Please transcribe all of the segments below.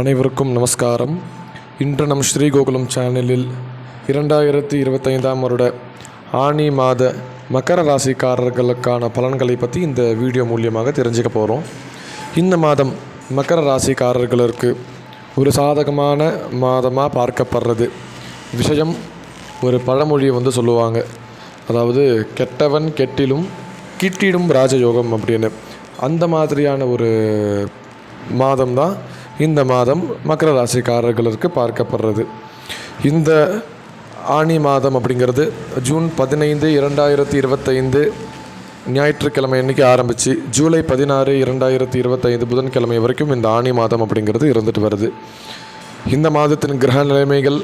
அனைவருக்கும் நமஸ்காரம். இன்று நம் ஸ்ரீ கோகுலம் சேனலில் 2025 வருட ஆனி மாத மகர ராசிக்காரர்களுக்கான பலன்களை பற்றி இந்த வீடியோ மூலியமாக தெரிஞ்சுக்க போகிறோம். இந்த மாதம் மகர ராசிக்காரர்களுக்கு ஒரு சாதகமான மாதமாக பார்க்கப்படுறது. விஷயம் ஒரு பழமொழியை சொல்லுவாங்க, அதாவது கெட்டவன் கெட்டிலும் கிட்டிடும் ராஜயோகம் அப்படின்னு. அந்த மாதிரியான ஒரு மாதம்தான் இந்த மாதம் மகர ராசிக்காரர்களுக்கு பார்க்கப்படுறது. இந்த ஆனி மாதம் அப்படிங்கிறது ஜூன் 15, 2025 ஞாயிற்றுக்கிழமை அன்றைக்கி ஆரம்பித்து ஜூலை 16, 2025 புதன்கிழமை வரைக்கும் இந்த ஆனி மாதம் அப்படிங்கிறது இருந்துட்டு வருது. இந்த மாதத்தின் கிரக நிலைமைகள்: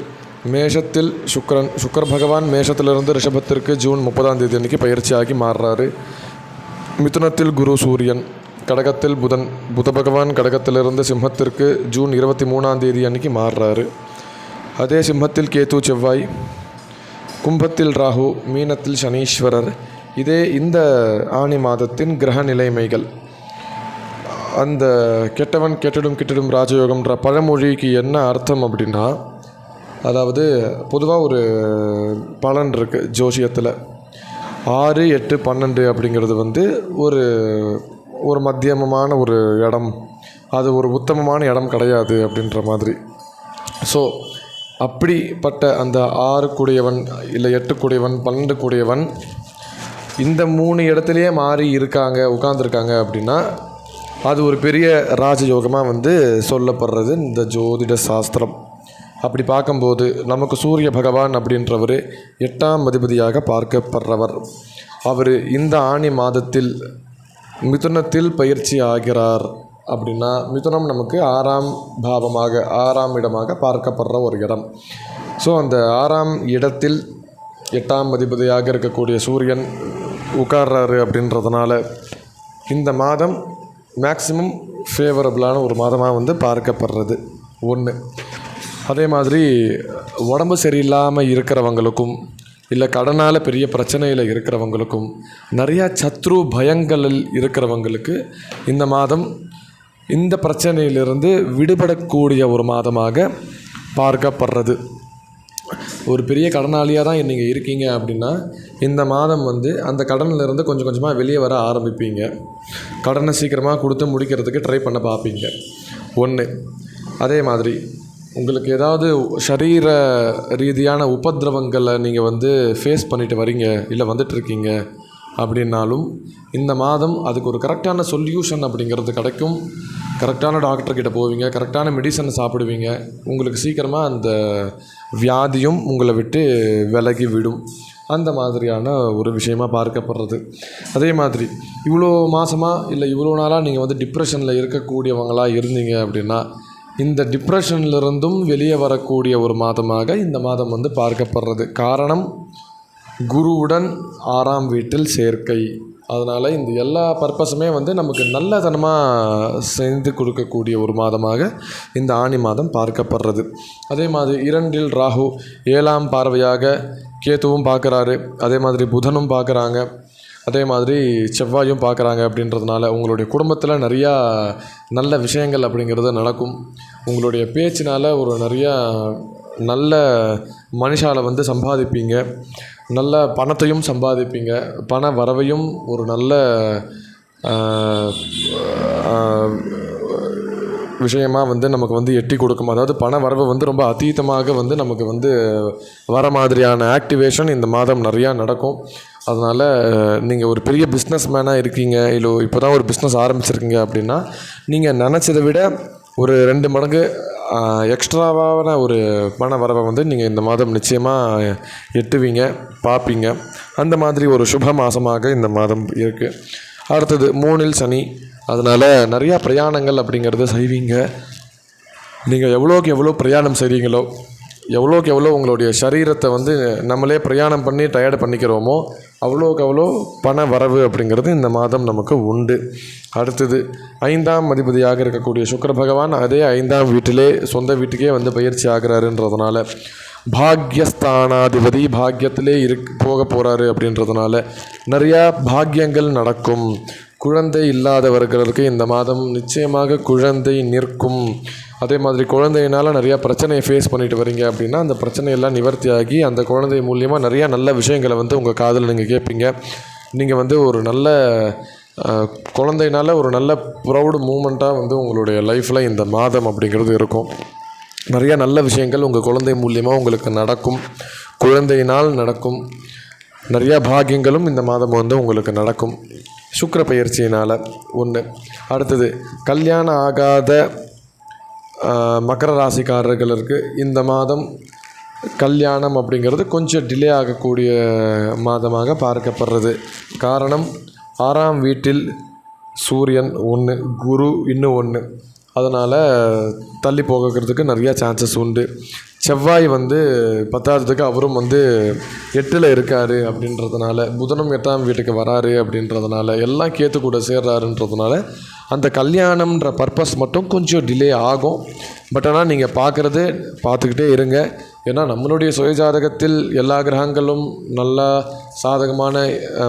மேஷத்தில் சுக்கர பகவான் மேஷத்திலிருந்து ரிஷபத்திற்கு ஜூன் 30 அன்றைக்கி பயிற்சியாகி மாறுறாரு. மிதுனத்தில் குரு சூரியன், கடகத்தில் புத பகவான் கடகத்திலிருந்து சிம்மத்திற்கு ஜூன் 23 அன்றைக்கி மாறுறாரு. அதே சிம்மத்தில் கேது செவ்வாய், கும்பத்தில் ராகு, மீனத்தில் சனீஸ்வரர். இதே இந்த ஆனி மாதத்தின் கிரக நிலைமைகள். அந்த கெட்டவன் கெட்டிடும் ராஜயோகம்ன்ற பழமொழிக்கு என்ன அர்த்தம் அப்படின்னா, அதாவது பொதுவாக ஒரு பலன் இருக்குது ஜோசியத்தில். 6, 8, 12 அப்படிங்கிறது ஒரு மத்தியமமான ஒரு இடம், அது ஒரு உத்தமமான இடம் கிடையாது அப்படின்ற மாதிரி. ஸோ அப்படிப்பட்ட அந்த 6 கூடியவன் இல்லை 8 கூடியவன் 12 கூடியவன் இந்த 3 இடத்துலையே மாறி உட்கார்ந்துருக்காங்க அப்படின்னா அது ஒரு பெரிய ராஜயோகமாக சொல்லப்படுறது இந்த ஜோதிட சாஸ்திரம். அப்படி பார்க்கும்போது நமக்கு சூரிய பகவான் அப்படின்றவர் 8ஆம் அதிபதியாக பார்க்கப்படுறவர். அவர் இந்த ஆனி மாதத்தில் மிதுனத்தில் பயிற்சி ஆகிறார். அப்படின்னா மிதுனம் நமக்கு 6ஆம் பாவமாக 6ஆம் இடமாக பார்க்கப்படுற ஒரு இடம். ஸோ அந்த 6ஆம் இடத்தில் 8ஆம் அதிபதியாக இருக்கக்கூடிய சூரியன் உட்கார்றாரு அப்படின்றதுனால இந்த மாதம் மேக்சிமம் ஃபேவரபுளான ஒரு மாதமாக பார்க்கப்படுறது ஒன்று. அதே மாதிரி உடம்பு சரியில்லாமல் இருக்கிறவங்களுக்கும், இல்லை கடனால் பெரிய பிரச்சனையில் இருக்கிறவங்களுக்கும், நிறையா சத்ரு பயங்களில் இருக்கிறவங்களுக்கு இந்த மாதம் இந்த பிரச்சனையிலிருந்து விடுபடக்கூடிய ஒரு மாதமாக பார்க்கப்படுறது. ஒரு பெரிய கடனாளியாக தான் நீங்கள் இருக்கீங்க அப்படின்னா இந்த மாதம் அந்த கடனிலிருந்து கொஞ்சம் கொஞ்சமாக வெளியே வர ஆரம்பிப்பீங்க. கடனை சீக்கிரமாக கொடுத்து முடிக்கிறதுக்கு ட்ரை பண்ண பார்ப்பீங்க ஒன்று. அதே மாதிரி உங்களுக்கு ஏதாவது சரீர ரீதியான உபதிரவங்களை நீங்கள் ஃபேஸ் பண்ணிட்டு வரீங்க, இல்லை வந்துட்டுருக்கீங்க அப்படின்னாலும் இந்த மாதம் அதுக்கு ஒரு கரெக்டான சொல்யூஷன் அப்படிங்கிறது கிடைக்கும். கரெக்டான டாக்டர்கிட்ட போவீங்க, கரெக்டான மெடிசனை சாப்பிடுவீங்க. உங்களுக்கு சீக்கிரமாக அந்த வியாதியும் உங்களை விட்டு விலகி விடும். அந்த மாதிரியான ஒரு விஷயமாக பார்க்கப்படுறது. அதே மாதிரி இவ்வளோ மாதமாக இல்லை இவ்வளோ நாளாக நீங்கள் டிப்ரெஷனில் இருக்கக்கூடியவங்களாக இருந்தீங்க அப்படின்னா இந்த டிப்ரெஷன்லேருந்தும் வெளியே வரக்கூடிய ஒரு மாதமாக இந்த மாதம் பார்க்கப்படுறது. காரணம் குருவுடன் 6ஆம் வீட்டில் சேர்க்கை. அதனால் இந்த எல்லா பர்பஸுமே நமக்கு நல்லதனமாக செஞ்சு கொடுக்கக்கூடிய ஒரு மாதமாக இந்த ஆனி மாதம் பார்க்கப்படுறது. அதே மாதிரி 2இல் ராகு 7ஆம் பார்வையாக கேதுவும் பார்க்குறாரு. அதே மாதிரி புதனும் பார்க்குறாங்க. அதே மாதிரி செவ்வாயும் பார்க்குறாங்க. அப்படின்றதுனால உங்களுடைய குடும்பத்தில் நிறையா நல்ல விஷயங்கள் அப்படிங்கிறது நடக்கும். உங்களுடைய பேச்சினால் ஒரு நிறையா நல்ல மனுஷால சம்பாதிப்பீங்க, நல்ல பணத்தையும் சம்பாதிப்பீங்க. பண வரவையும் ஒரு நல்ல விஷயமாக நமக்கு எட்டி கொடுக்கும். அதாவது பண வரவு ரொம்ப அதீதமாக நமக்கு வர மாதிரியான ஆக்டிவேஷன் இந்த மாதம் நிறையா நடக்கும். அதனால் நீங்கள் ஒரு பெரிய பிஸ்னஸ் மேனாக இருக்கீங்க, இல்லை இப்போ தான் ஒரு பிஸ்னஸ் ஆரம்பிச்சிருக்கீங்க அப்படின்னா நீங்கள் நினச்சதை விட ஒரு 2 மடங்கு எக்ஸ்ட்ராவான ஒரு பண வரவை நீங்கள் இந்த மாதம் நிச்சயமாக எட்டுவீங்க, பார்ப்பீங்க. அந்த மாதிரி ஒரு சுப மாதமாக இந்த மாதம் இருக்குது. அடுத்தது 3இல் சனி. அதனால் நிறையா பிரயாணங்கள் அப்படிங்கிறது செய்வீங்க. நீங்கள் எவ்வளோக்கு எவ்வளோ பிரயாணம் செய்கிறீங்களோ, எவ்வளோக்கு எவ்வளோ உங்களுடைய சரீரத்தை நம்மளே பிரயாணம் பண்ணி டயர்டு பண்ணிக்கிறோமோ அவ்வளோக்கு அவ்வளோ பண வரவு அப்படிங்கிறது இந்த மாதம் நமக்கு உண்டு. அடுத்தது 5ஆம் அதிபதியாக இருக்கக்கூடிய சுக்கிர பகவான் அதே 5ஆம் வீட்டிலே சொந்த வீட்டுக்கே பயிற்சி ஆகிறாருன்றதுனால பாக்யஸ்தானாதிபதி பாக்யத்திலே போக போகிறாரு. அப்படின்றதுனால நிறையா பாக்கியங்கள் நடக்கும். குழந்தை இல்லாதவர்களுக்கு இந்த மாதம் நிச்சயமாக குழந்தை நிற்கும். அதே மாதிரி குழந்தையினால் நிறையா பிரச்சனையை ஃபேஸ் பண்ணிட்டு வரீங்க அப்படின்னா அந்த பிரச்சனையெல்லாம் நிவர்த்தியாகி அந்த குழந்தை மூலியமாக நிறையா நல்ல விஷயங்களை வந்து உங்கள் காதில் நீங்கள் கேட்பீங்க. நீங்கள் வந்து ஒரு நல்ல குழந்தையினால் ஒரு நல்ல ப்ரௌடு மூமெண்ட்டாக வந்து உங்களுடைய லைஃப்பில் இந்த மாதம் அப்படிங்கிறது இருக்கும். நிறையா நல்ல விஷயங்கள் உங்கள் குழந்தை மூலியமாக உங்களுக்கு நடக்கும், குழந்தையினால் நடக்கும். நிறையா பாக்கியங்களும் இந்த மாதம் வந்து உங்களுக்கு நடக்கும் சுக்கிர பயிற்சியினால். ஒன்று. அடுத்தது, கல்யாணம் ஆகாத மகர ராசிக்காரர்களுக்கு இந்த மாதம் கல்யாணம் அப்படிங்கிறது கொஞ்சம் டிலே ஆகக்கூடிய மாதமாக பார்க்கப்படுறது. காரணம், 6ஆம் வீட்டில் சூரியன் ஒன்று, குரு இன்னும் ஒன்று. அதனால் தள்ளி போகிறதுக்கு நிறையா சான்சஸ் உண்டு. செவ்வாய் வந்து 10ஆவதுக்கு அவரும் வந்து 8ல் இருக்கார் அப்படின்றதுனால, புதனும் 8ஆம் வீட்டுக்கு வராரு அப்படின்றதுனால, எல்லாம் கேத்து கூட சேர்றாருன்றதுனால அந்த கல்யாணம்ன்ற பர்பஸ் மட்டும் கொஞ்சம் டிலே ஆகும். பட் ஆனால் நீங்கள் பார்த்துக்கிட்டே இருங்க. ஏன்னா நம்மளுடைய சுயஜாதகத்தில் எல்லா கிரகங்களும் நல்லா சாதகமான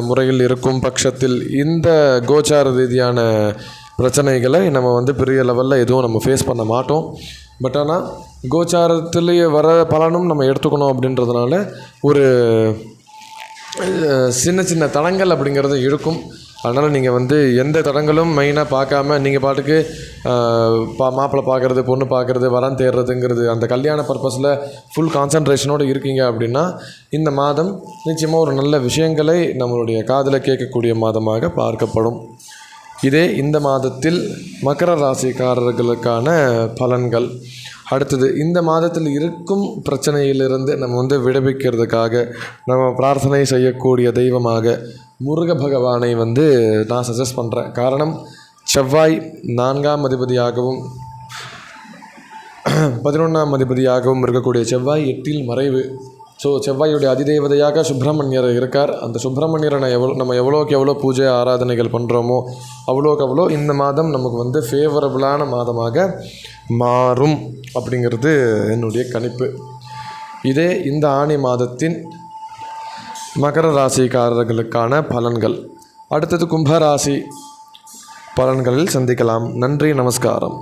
முறையில் இருக்கும் பட்சத்தில் இந்த கோச்சார ரீதியான பிரச்சனைகளை நம்ம வந்து பெரிய லெவலில் எதுவும் நம்ம ஃபேஸ் பண்ண மாட்டோம். பட் ஆனால் கோச்சாரத்துலேயே வர பலனும் நம்ம எடுத்துக்கணும் அப்படின்றதுனால ஒரு சின்ன சின்ன தடங்கள் அப்படிங்கிறது இருக்கும். அதனால் நீங்கள் வந்து எந்த தடங்களும் மெயினாக பார்க்காம நீங்கள் பாட்டுக்கு மாப்பிள்ளை பார்க்குறது, பொண்ணு பார்க்குறது, வரன் தேடுறதுங்கிறது அந்த கல்யாண பர்பஸில் ஃபுல் கான்சன்ட்ரேஷனோடு இருக்கீங்க அப்படின்னா இந்த மாதம் நிச்சயமாக ஒரு நல்ல விஷயங்களை நம்மளுடைய காதில் கேட்கக்கூடிய மாதமாக பார்க்கப்படும். இதே இந்த மாதத்தில் மகர ராசிக்காரர்களுக்கான பலன்கள். அடுத்தது, இந்த மாதத்தில் இருக்கும் பிரச்சனையிலிருந்து நம்ம வந்து விடுவிக்கிறதுக்காக நம்ம பிரார்த்தனை செய்யக்கூடிய தெய்வமாக முருக பகவானை வந்து நான் சஜஸ்ட் பண்ணுறேன். காரணம், செவ்வாய் 4ஆம் அதிபதியாகவும் 11ஆம் அதிபதியாகவும் இருக்கக்கூடிய செவ்வாய் 8ல் மறைவு. ஸோ செவ்வாயுடைய அதிதேவதையாக சுப்பிரமணியர் இருக்கார். அந்த சுப்பிரமணியரை நம்ம எவ்வளோக்கு எவ்வளோ பூஜை ஆராதனைகள் பண்ணுறோமோ அவ்வளோக்கு அவ்வளோ இந்த மாதம் நமக்கு வந்து ஃபேவரபுளான மாதமாக மாறும் அப்படிங்கிறது என்னுடைய கணிப்பு. இதே இந்த ஆனி மாதத்தின் மகர ராசிக்காரர்களுக்கான பலன்கள். அடுத்தது கும்பராசி பலன்களில் சந்திக்கலாம். நன்றி, நமஸ்காரம்.